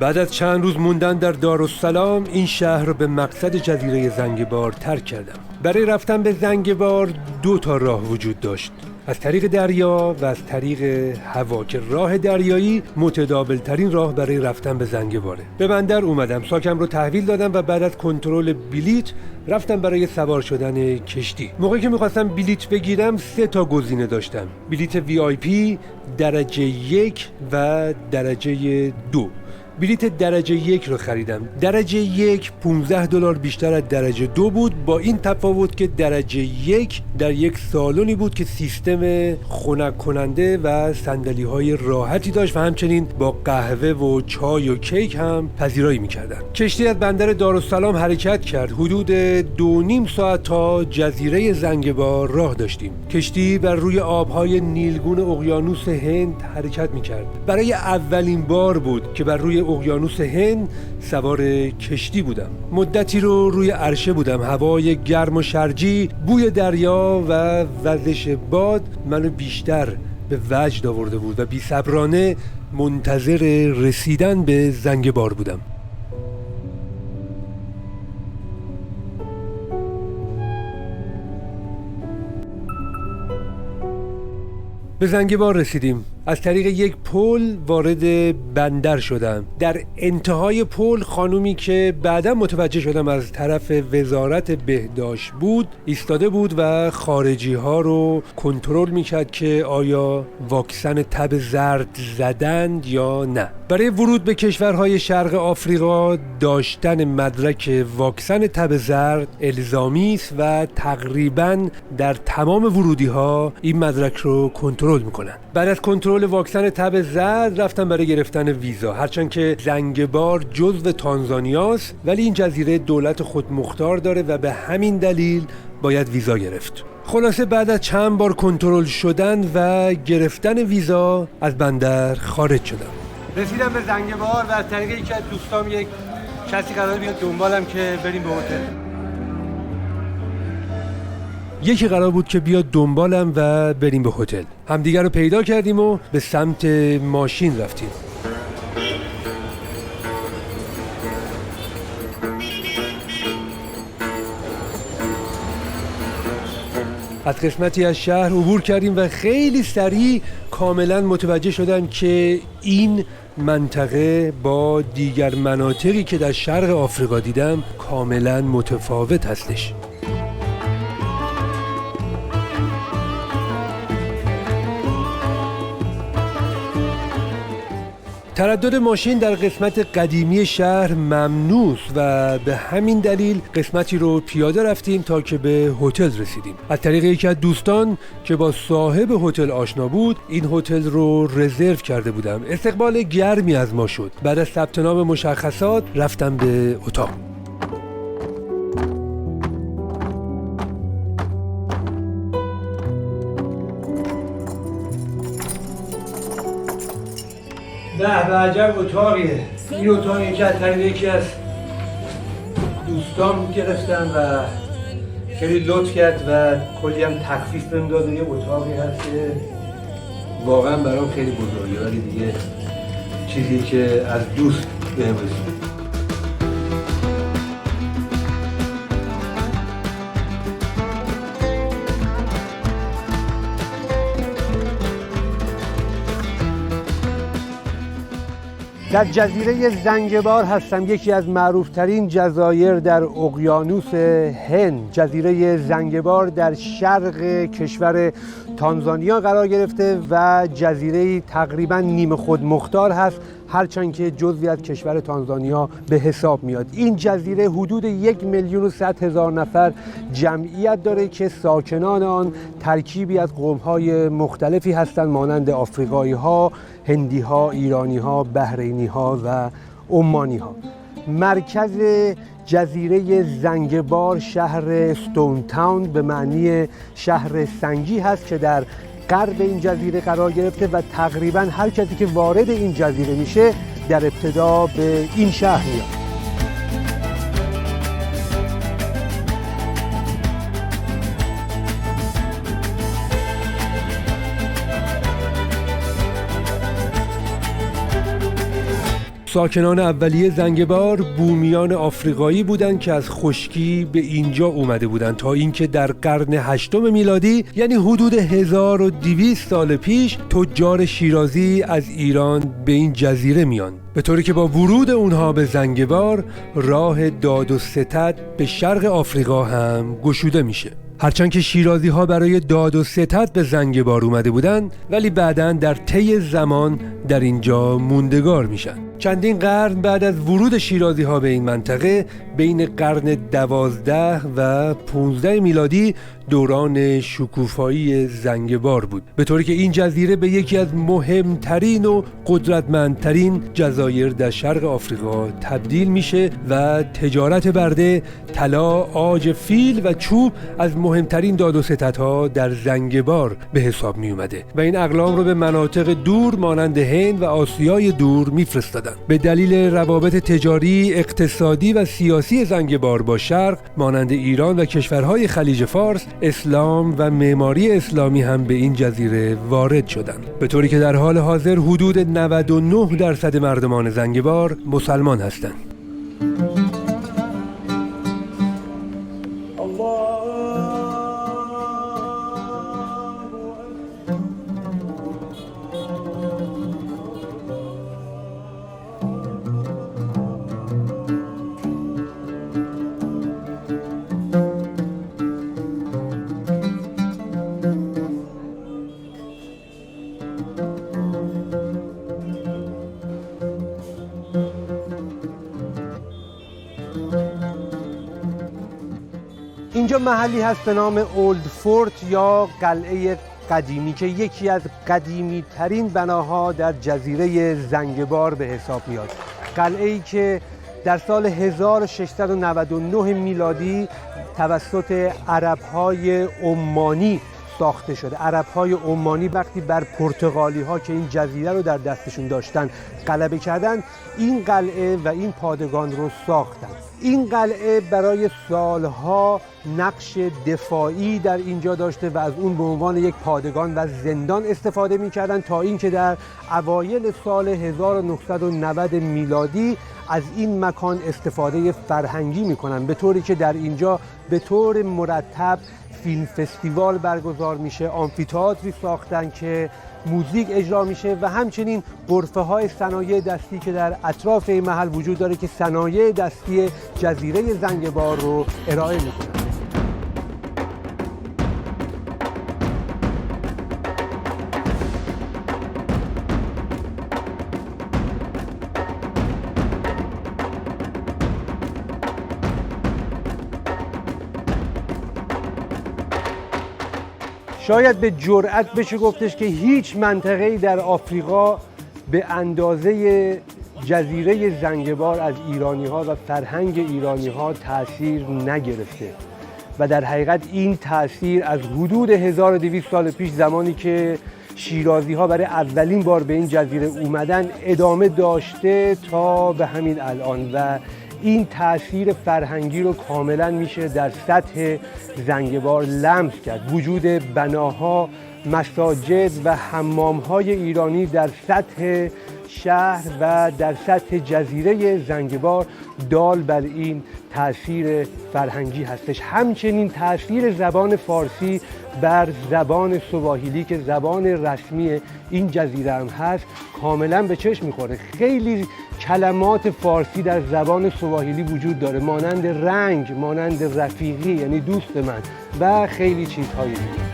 بعد از چند روز موندن در دارالسلام این شهر رو به مقصد جزیره زنگبار ترک کردم. برای رفتن به زنگبار 2 تا راه وجود داشت، از طریق دریا و از طریق هوا، که راه دریایی متداول ترین راه برای رفتن به زنگباره. به بندر اومدم، ساکم رو تحویل دادم و بعد از کنترل بلیط رفتم برای سوار شدن کشتی. موقعی که میخواستم بلیط بگیرم 3 تا گزینه داشتم: بلیط VIP، درجه 1 و درجه 2. بلیط درجه 1 رو خریدم. درجه 1 $15 بیشتر از درجه 2 بود، با این تفاوت که درجه 1 در یک سالنی بود که سیستم خنک کننده و صندلی های راحتی داشت و همچنین با قهوه و چای و کیک هم پذیرایی میکردن. کشتی از بندر دارالسلام حرکت کرد. حدود 2.5 ساعت تا جزیره زنگبار راه داشتیم. کشتی بر روی آبهای نیلگون اقیانوس هند حرکت میکرد. برای اولین بار بود که بر روی اقیانوس هند سوار کشتی بودم. مدتی رو روی عرشه بودم. هوای گرم و شرجی، بوی دریا و وزش باد منو بیشتر به وجد آورده بود و بی‌صبرانه منتظر رسیدن به زنگبار بودم. به زنگبار رسیدیم. از طریق یک پل وارد بندر شدم. در انتهای پل خانومی که بعدا متوجه شدم از طرف وزارت بهداشت بود ایستاده بود و خارجی ها رو کنترل میکرد که آیا واکسن تب زرد زدند یا نه. برای ورود به کشورهای شرق آفریقا داشتن مدرک واکسن تب زرد الزامی است و تقریبا در تمام ورودی ها این مدرک رو کنترل میکنن. بعد از کنترل واکسن تب زرد رفتم برای گرفتن ویزا. هرچند که زنگبار جزو تانزانیاست ولی این جزیره دولت خودمختار داره و به همین دلیل باید ویزا گرفت. خلاصه بعد از چند بار کنترل شدن و گرفتن ویزا از بندر خارج شدم. رسیدم به زنگبار و از طریق یکی از دوستام یک کسی قرار بیاد دنبالم که بریم به هتل. یکی قرار بود که بیاد دنبالم و بریم به هتل. همدیگر رو پیدا کردیم و به سمت ماشین رفتیم. از قسمتی از شهر عبور کردیم و خیلی سریع کاملا متوجه شدم که این منطقه با دیگر مناطقی که در شرق آفریقا دیدم کاملا متفاوت هستش. تردد ماشین در قسمت قدیمی شهر ممنوع و به همین دلیل قسمتی رو پیاده رفتیم تا که به هتل رسیدیم. از طریق یکی از دوستان که با صاحب هتل آشنا بود این هتل رو رزرو کرده بودم. استقبال گرمی از ما شد. بعد از ثبت نام مشخصات رفتم به اتاق. به عجب اتاقیه. این اتاقی که از طریق یکی از دوستان گرفتم و خیلی لطف کرد و کلی هم تخفیف بهم داد. یه اتاقی هست که واقعا برام خیلی بزرگه ولی دیگه چیزی که از دوست بهم رسید. در جزیره زنگبار هستم، یکی از معروفترین جزایر در اقیانوس هند. جزیره زنگبار در شرق کشور تانزانیا قرار گرفته و جزیره تقریبا نیمه خودمختار هست، هرچند که جزوی از کشور تانزانیا به حساب میاد. این جزیره حدود 1,100,000 نفر جمعیت داره که ساکنان آن ترکیبی از قوم‌های مختلفی هستند مانند آفریقایی‌ها، هندی‌ها، ایرانی‌ها، بحرینی‌ها و عمانی‌ها. مرکز جزیره زنگبار شهر استون تاون به معنی شهر سنگی هست که در غرب این جزیره قرار گرفته و تقریباً هر کسی که وارد این جزیره میشه در ابتدا به این شهر میاد. ساکنان اولیه زنگبار بومیان آفریقایی بودند که از خشکی به اینجا اومده بودند تا اینکه در قرن 8 میلادی یعنی حدود 1200 سال پیش تجار شیرازی از ایران به این جزیره میان، به طوری که با ورود اونها به زنگبار راه داد و ستد به شرق آفریقا هم گشوده میشه. هرچند که شیرازی ها برای داد و ستد به زنگبار اومده بودن، ولی بعداً در طی زمان در اینجا موندگار میشن. چندین قرن بعد از ورود شیرازی ها به این منطقه، بین قرن 12 و 15 میلادی دوران شکوفایی زنگبار بود، به طوری که این جزیره به یکی از مهمترین و قدرتمندترین جزایر در شرق آفریقا تبدیل میشه و تجارت برده، طلا، عاج فیل و چوب از مهمترین داد و ستدها در زنگبار به حساب می اومده و این اقلام رو به مناطق دور مانند هند و آسیای دور میفرستادن. به دلیل روابط تجاری، اقتصادی و سیاسی زنگبار با شرق مانند ایران و کشورهای خلیج فارس، اسلام و معماری اسلامی هم به این جزیره وارد شدند، به طوری که در حال حاضر حدود 99% مردمان زنگبار مسلمان هستند. اینجا محلی هست به نام اولد فورت یا قلعه قدیمی که یکی از قدیمی ترین بناها در جزیره زنگبار به حساب میاد. قلعه‌ای که در سال 1699 میلادی توسط عرب‌های عمانی ساخته شده. عرب‌های عمانی وقتی بر پرتغالی‌ها که این جزیره رو در دستشون داشتن غلبه کردن، این قلعه و این پادگان رو ساختن. این قلعه برای سالها نقش دفاعی در اینجا داشته و از اون به عنوان یک پادگان و زندان استفاده می‌کردن تا اینکه در اوایل سال 1990 میلادی از این مکان استفاده فرهنگی می‌کنن، به طوری که در اینجا به طور مرتب فیلم فستیوال برگزار میشه، آمفی‌تئاتری ساختن که موزیک اجرا میشه و همچنین غرفه‌های صنایع دستی که در اطراف این محل وجود داره که صنایع دستی جزیره زنگبار رو ارائه میکنن. شاید به جرئت بشه گفتش که هیچ منطقه‌ای در آفریقا به اندازه جزیره زنگبار از ایرانی‌ها و فرهنگ ایرانی‌ها تأثیر نگرفته و در حقیقت این تأثیر از حدود 1200 سال پیش، زمانی که شیرازی‌ها برای اولین بار به این جزیره اومدن، ادامه داشته تا به همین الان و این تأثیر فرهنگی رو کاملا میشه در سطح زنگبار لمس کرد. وجود بناها، مساجد و حمام‌های ایرانی در سطح شهر و در سطح جزیره زنگبار دال بر این تأثیر فرهنگی هستش. همچنین تأثیر زبان فارسی بر زبان سواحیلی که زبان رسمی این جزیره هم هست کاملا به چشم میخوره. خیلی کلمات فارسی در زبان سواحیلی وجود داره، مانند رنگ، مانند رفیقی یعنی دوست من و خیلی چیزهای دیگه.